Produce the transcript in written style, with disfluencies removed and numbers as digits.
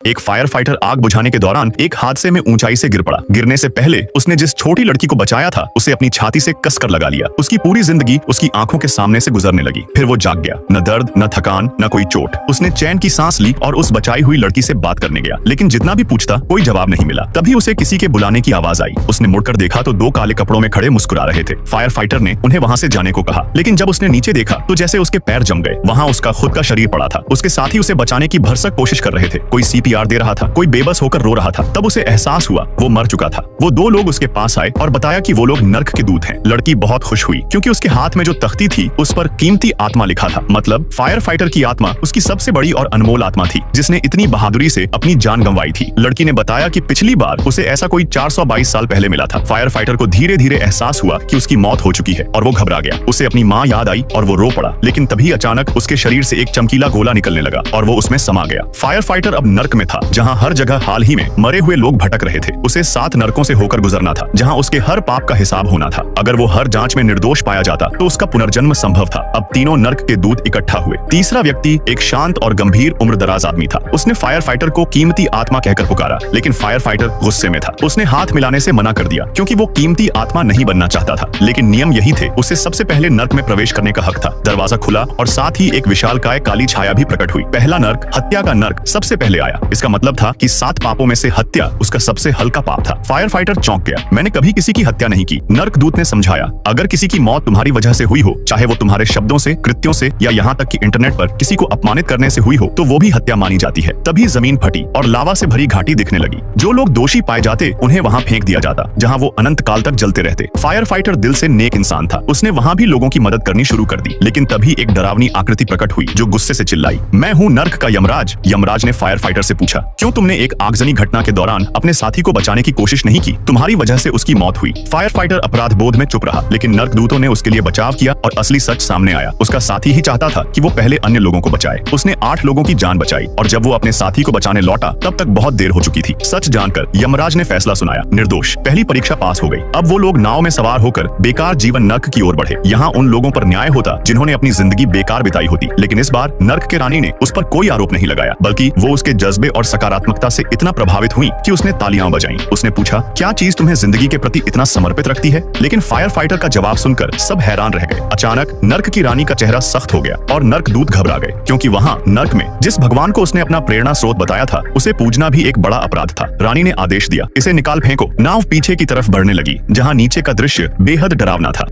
एक fire fighter आग बुझाने के दौरान एक हादसे में ऊंचाई से गिर पड़ा। गिरने से पहले उसने जिस छोटी लड़की को बचाया था उसे अपनी छाती से कसकर लगा लिया। उसकी पूरी जिंदगी उसकी आंखों के सामने से गुजरने लगी। फिर वो जाग गया, न दर्द न थकान न कोई चोट। उसने चैन की सांस ली और उस बचाई हुई लड़की से बात करने गया, लेकिन जितना भी पूछता कोई जवाब नहीं मिला। तभी उसे किसी के बुलाने की आवाज आई। उसने मुड़कर देखा तो दो काले कपड़ों में खड़े मुस्कुरा रहे थे। फायर फाइटर ने उन्हें वहां से जाने को कहा, लेकिन जब उसने नीचे देखा तो जैसे उसके पैर जम गए। वहां उसका खुद का शरीर पड़ा था। उसके साथी उसे बचाने की भरसक कोशिश कर रहे थे। कोई सीपीआर दे रहा था, कोई बेबस होकर रो रहा था। तब उसे एहसास हुआ वो मर चुका था। वो दो लोग उसके पास आए और बताया कि वो लोग नर्क के दूत हैं। लड़की बहुत खुश हुई क्योंकि उसके हाथ में जो तख्ती थी उस पर कीमती आत्मा लिखा था। मतलब फायर फाइटर की आत्मा उसकी सबसे बड़ी और अनमोल आत्मा थी, जिसने इतनी बहादुरी से अपनी जान गंवाई थी। लड़की ने बताया कि पिछली बार उसे ऐसा कोई 422 साल पहले मिला था। फायर फाइटर को धीरे धीरे एहसास हुआ कि उसकी मौत हो चुकी है और वो घबरा गया। उसे अपनी माँ याद आई और वो रो पड़ा। लेकिन तभी अचानक उसके शरीर से एक चमकीला गोला निकलने लगा और वो उसमें समा गया। फायर फाइटर अब नर्क में था, जहाँ हर जगह हाल ही में मरे हुए लोग भटक रहे थे। उसे 7 नरकों से होकर गुजरना था, जहाँ उसके हर पाप का हिसाब होना था। अगर वो हर जांच में निर्दोष पाया जाता तो उसका पुनर्जन्म संभव था। अब तीनों नर्क के दूत इकट्ठा हुए। तीसरा व्यक्ति एक शांत और गंभीर उम्रदराज आदमी था। उसने फायर फाइटर को कीमती आत्मा कहकर पुकारा, लेकिन फायर फाइटर गुस्से में था। उसने हाथ मिलाने से मना कर दिया क्योंकि वो कीमती आत्मा नहीं बनना चाहता था। लेकिन नियम यही थे, उसे सबसे पहले नर्क में प्रवेश करने का हक था। दरवाजा खुला और साथ ही एक विशालकाय काली छाया भी प्रकट हुई। पहला नर्क, हत्या का नर्क, सबसे पहले आया। इसका मतलब था कि 7 पापों में से हत्या उसका सबसे हल्का पाप था। फायर फाइटर चौंक गया। मैंने कभी किसी की हत्या नहीं की। नर्क दूत ने समझाया, अगर किसी की मौत तुम्हारी वजह से हुई हो, चाहे वो तुम्हारे शब्दों से, कृत्यों से या यहाँ तक कि इंटरनेट पर किसी को अपमानित करने से हुई हो, तो वो भी हत्या मानी जाती है। तभी जमीन फटी और लावा से भरी घाटी दिखने लगी। जो लोग दोषी पाए जाते उन्हें वहाँ फेंक दिया जाता, जहाँ वो अनंत काल तक जलते रहते। फायर फाइटर दिल से नेक इंसान था। उसने वहाँ भी लोगों की मदद करनी शुरू कर दी। लेकिन तभी एक डरावनी आकृति प्रकट हुई जो गुस्से से चिल्लाई, मैं हूँ नर्क का यमराज। यमराज ने फायर फाइटर से पूछा, क्यों तुमने एक आगजनी घटना के दौरान अपने साथी को बचाने की कोशिश नहीं की? तुम्हारी वजह से उसकी मौत हुई। फायर फाइटर अपराध बोध में चुप रहा, लेकिन नर्क दूतों ने उसके लिए बचाव किया और असली सच सामने आया। उसका साथी ही चाहता था कि वो पहले अन्य लोगों को बचाए। उसने 8 लोगों की जान बचाई और जब वो अपने साथी को बचाने लौटा तब तक बहुत देर हो चुकी थी। सच जानकर यमराज ने फैसला सुनाया, निर्दोष। पहली परीक्षा पास हो गई। अब वो लोग नाव में सवार होकर बेकार जीवन नर्क की ओर बढ़े। यहाँ उन लोगों पर न्याय होता जिन्होंने अपनी जिंदगी बेकार बिताई होती। लेकिन इस बार नर्क के रानी ने उस पर कोई आरोप नहीं लगाया, बल्कि वो उसके जज्बे और सकारात्मकता से इतना प्रभावित हुई कि उसने तालियां बजाईं। उसने पूछा, क्या चीज तुम्हें जिंदगी के प्रति इतना समर्पित रखती है? लेकिन फायर फाइटर का जवाब सुनकर सब हैरान रह गए। अचानक नर्क की रानी का चेहरा सख्त हो गया और नर्क दूत घबरा गए, क्योंकि वहाँ नर्क में जिस भगवान को उसने अपना प्रेरणा स्रोत बताया था उसे पूजना भी एक बड़ा अपराध था। रानी ने आदेश दिया, इसे निकाल फेंको। नाव पीछे की तरफ बढ़ने लगी, जहाँ नीचे का दृश्य बेहद डरावना था।